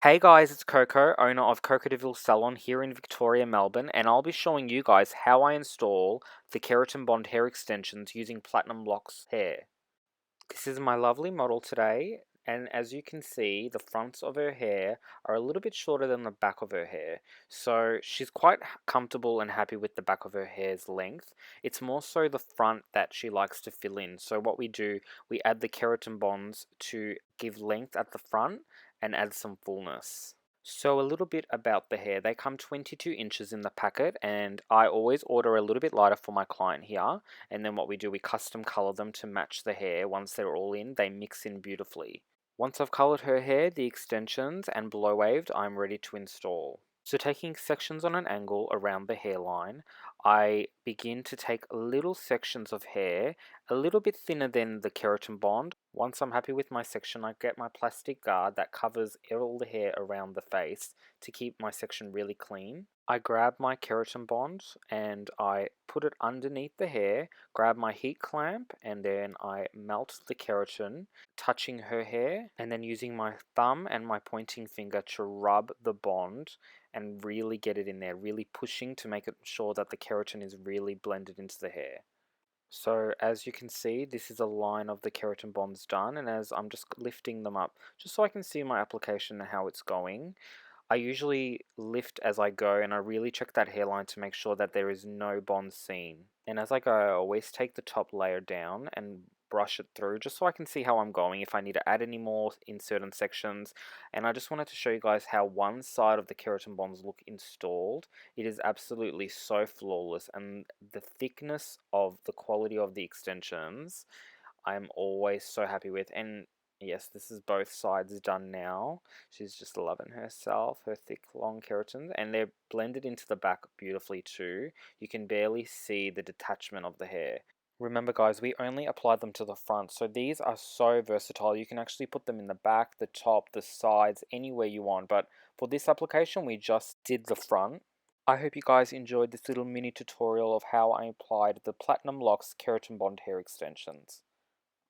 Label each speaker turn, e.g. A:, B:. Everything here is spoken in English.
A: Hey guys, it's Coco, owner of Coco Salon here in Victoria, Melbourne, and I'll be showing you guys how I install the Keratin Bond hair extensions using Platinum Lockz hair. This is my lovely model today, and as you can see, the fronts of her hair are a little bit shorter than the back of her hair. So she's quite comfortable and happy with the back of her hair's length. It's more so the front that she likes to fill in. So what we do, we add the keratin bonds to give length at the front and add some fullness. So a little bit about the hair. They come 22 inches in the packet, and I always order a little bit lighter for my client here. And then what we do, we custom color them to match the hair. Once they're all in, they mix in beautifully. Once I've colored her hair, the extensions and blow waved, I'm ready to install. So taking sections on an angle around the hairline, I begin to take little sections of hair, a little bit thinner than the keratin bond. Once I'm happy with my section, I get my plastic guard that covers all the hair around the face to keep my section really clean. I grab my keratin bond and I put it underneath the hair, grab my heat clamp, and then I melt the keratin, touching her hair, and then using my thumb and my pointing finger to rub the bond and really get it in there, really pushing to make it sure that the keratin is really blended into the hair. So as you can see, this is a line of the keratin bonds done, and as I'm just lifting them up, just so I can see my application and how it's going, I usually lift as I go, and I really check that hairline to make sure that there is no bond seen. And as I go, I always take the top layer down and brush it through just so I can see how I'm going, if I need to add any more in certain sections. And I just wanted to show you guys how one side of the keratin bonds look installed. It is absolutely so flawless, and the thickness of the quality of the extensions I'm always so happy with. And yes, this is both sides done now. She's just loving herself, her thick long keratins, and they're blended into the back beautifully too. You can barely see the detachment of the hair. Remember guys, we only apply them to the front, so these are so versatile. You can actually put them in the back, the top, the sides, anywhere you want, but for this application we just did the front. I hope you guys enjoyed this little mini tutorial of how I applied the Platinum Lockz Keratin Bond hair extensions.